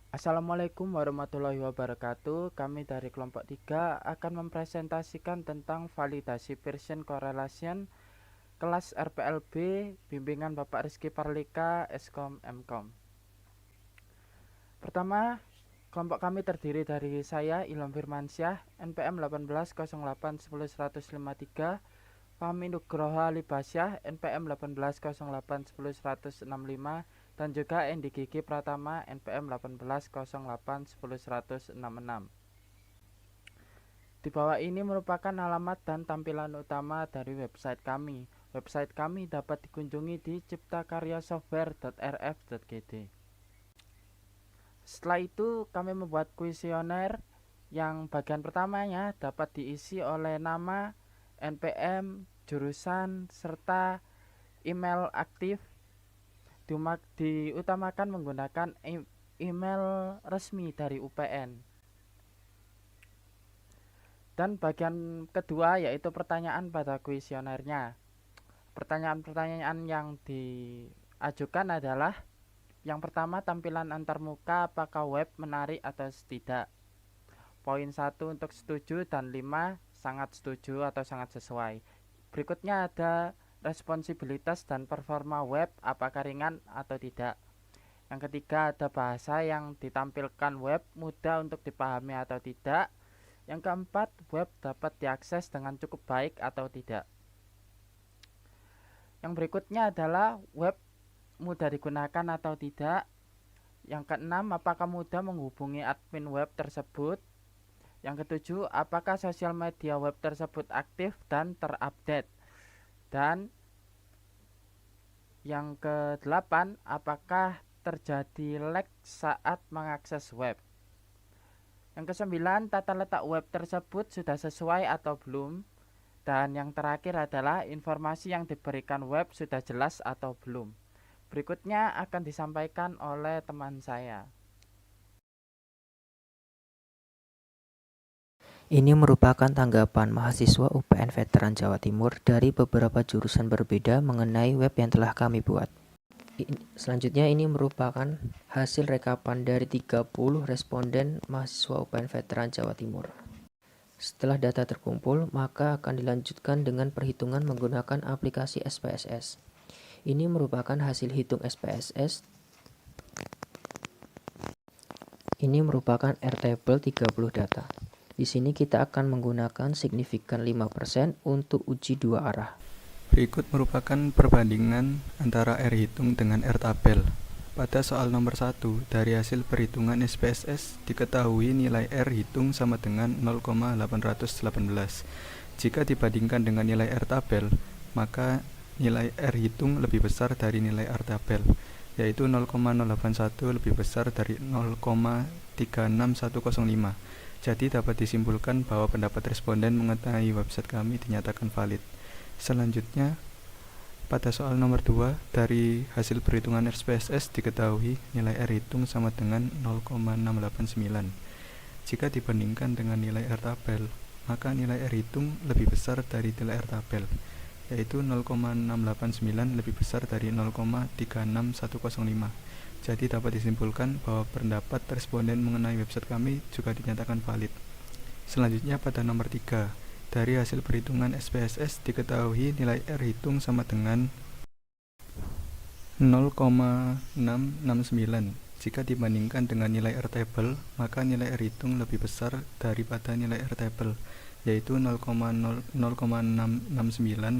Assalamualaikum warahmatullahi wabarakatuh. Kami dari kelompok 3 akan mempresentasikan tentang validasi Pearson correlation kelas RPLB bimbingan Bapak Rizky Parlika, Eskom Mkom. Pertama, kelompok kami terdiri dari saya Ilham Firmansyah, NPM 1808110153, Fahmi Nugroho Alibasyah, NPM 1808110165, dan juga Endi Gigi Pratama, NPM 18081166. Di bawah ini merupakan alamat dan tampilan utama dari website kami. Website kami dapat dikunjungi di ciptakaryasoftware.rf.gd. Setelah itu kami membuat kuesioner yang bagian pertamanya dapat diisi oleh nama, NPM, jurusan, serta email aktif. Diutamakan menggunakan email resmi dari UPN. Dan bagian kedua yaitu pertanyaan pada kuesionernya. Pertanyaan-pertanyaan yang diajukan adalah: yang pertama, tampilan antarmuka apakah web menarik atau tidak. Poin 1 untuk setuju dan 5 sangat setuju atau sangat sesuai. Berikutnya ada responsibilitas dan performa web apakah ringan atau tidak. Yang ketiga ada bahasa yang ditampilkan web mudah untuk dipahami atau tidak. Yang keempat, web dapat diakses dengan cukup baik atau tidak. Yang berikutnya adalah web mudah digunakan atau tidak. Yang keenam, apakah mudah menghubungi admin web tersebut. Yang ketujuh, apakah sosial media web tersebut aktif dan terupdate. Dan yang kedelapan, apakah terjadi lag saat mengakses web. Yang kesembilan, tata letak web tersebut sudah sesuai atau belum. Dan yang terakhir adalah informasi yang diberikan web sudah jelas atau belum. Berikutnya akan disampaikan oleh teman saya. Ini merupakan tanggapan mahasiswa UPN Veteran Jawa Timur dari beberapa jurusan berbeda mengenai web yang telah kami buat. Selanjutnya ini merupakan hasil rekapan dari 30 responden mahasiswa UPN Veteran Jawa Timur. Setelah data terkumpul, maka akan dilanjutkan dengan perhitungan menggunakan aplikasi SPSS. Ini merupakan hasil hitung SPSS. Ini merupakan Airtable 30 data. Di sini kita akan menggunakan signifikan 5% untuk uji dua arah. Berikut merupakan perbandingan antara R-hitung dengan R-tabel. Pada soal nomor 1, dari hasil perhitungan SPSS, diketahui nilai R-hitung sama dengan 0,818. Jika dibandingkan dengan nilai R-tabel, maka nilai R-hitung lebih besar dari nilai R-tabel, yaitu 0,081 lebih besar dari 0,36105. Jadi dapat disimpulkan bahwa pendapat responden mengenai website kami dinyatakan valid. Selanjutnya, pada soal nomor 2, dari hasil perhitungan SPSS diketahui nilai R-hitung sama dengan 0,689. Jika dibandingkan dengan nilai R-tabel, maka nilai R-hitung lebih besar dari nilai R-tabel, yaitu 0,689 lebih besar dari 0,36105. Jadi dapat disimpulkan bahwa pendapat responden mengenai website kami juga dinyatakan valid. Selanjutnya pada nomor 3, dari hasil perhitungan SPSS diketahui nilai R-hitung sama dengan 0,669. Jika dibandingkan dengan nilai R-table, maka nilai R-hitung lebih besar daripada nilai R-table, yaitu 0,669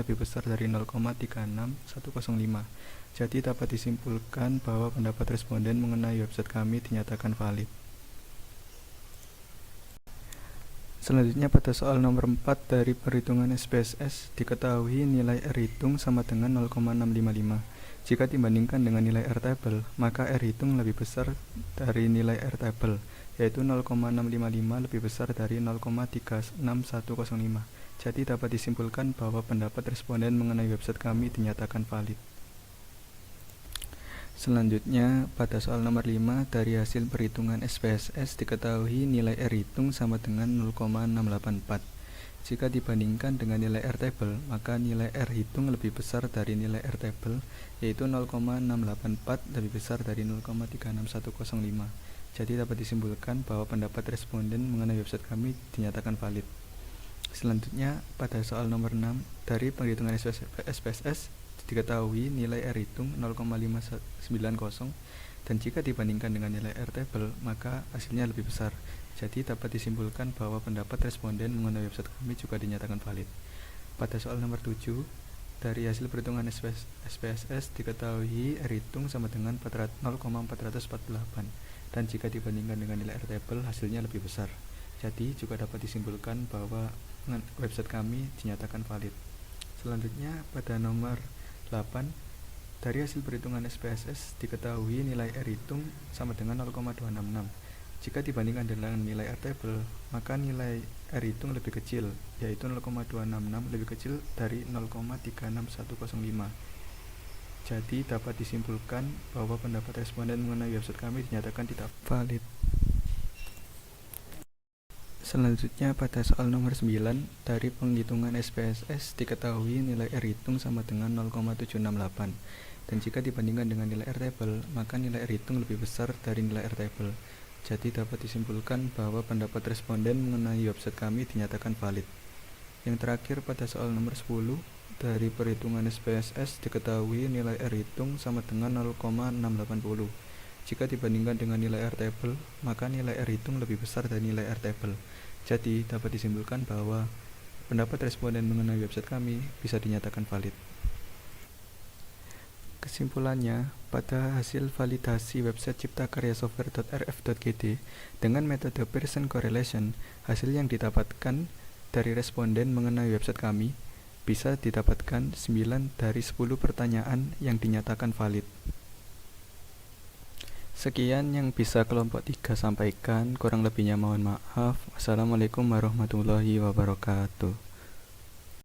lebih besar dari 0,36105. Jadi dapat disimpulkan bahwa pendapat responden mengenai website kami dinyatakan valid. Selanjutnya pada soal nomor 4, dari perhitungan SPSS diketahui nilai R-hitung sama dengan 0,655. Jika dibandingkan dengan nilai R-table, maka R-hitung lebih besar dari nilai R-table, yaitu 0,655 lebih besar dari 0,36105. Jadi dapat disimpulkan bahwa pendapat responden mengenai website kami dinyatakan valid. Selanjutnya, pada soal nomor 5, dari hasil perhitungan SPSS diketahui nilai R-hitung sama dengan 0,684. Jika dibandingkan dengan nilai R-table, maka nilai R-hitung lebih besar dari nilai R-table, yaitu 0,684 lebih besar dari 0,36105. Jadi dapat disimpulkan bahwa pendapat responden mengenai website kami dinyatakan valid. Selanjutnya, pada soal nomor 6 dari penghitungan SPSS diketahui nilai R hitung 0,590 dan jika dibandingkan dengan nilai R table maka hasilnya lebih besar. Jadi dapat disimpulkan bahwa pendapat responden mengenai website kami juga dinyatakan valid. Pada soal nomor 7 dari hasil perhitungan SPSS diketahui R hitung sama dengan 0,448 dan jika dibandingkan dengan nilai R table hasilnya lebih besar. Jadi juga dapat disimpulkan bahwa website kami dinyatakan valid. Selanjutnya pada nomor 8 dari hasil perhitungan SPSS diketahui nilai R hitung sama dengan 0,266. Jika dibandingkan dengan nilai R table, maka nilai R hitung lebih kecil, yaitu 0,266 lebih kecil dari 0,36105. Jadi dapat disimpulkan bahwa pendapat responden mengenai website kami dinyatakan tidak valid. Selanjutnya pada soal nomor 9 dari penghitungan SPSS diketahui nilai R hitung sama dengan 0,768 dan jika dibandingkan dengan nilai R table maka nilai R hitung lebih besar dari nilai R table. Jadi dapat disimpulkan bahwa pendapat responden mengenai website kami dinyatakan valid. Yang terakhir pada soal nomor 10 dari perhitungan SPSS diketahui nilai R hitung sama dengan 0,680. Jika dibandingkan dengan nilai R table, maka nilai R hitung lebih besar dari nilai R table. Jadi, dapat disimpulkan bahwa pendapat responden mengenai website kami bisa dinyatakan valid. Kesimpulannya, pada hasil validasi website ciptakaryasoftware.rf.gd dengan metode Pearson Correlation, hasil yang didapatkan dari responden mengenai website kami bisa didapatkan 9 dari 10 pertanyaan yang dinyatakan valid. Sekian yang bisa kelompok 3 sampaikan, kurang lebihnya mohon maaf. Wassalamualaikum warahmatullahi wabarakatuh.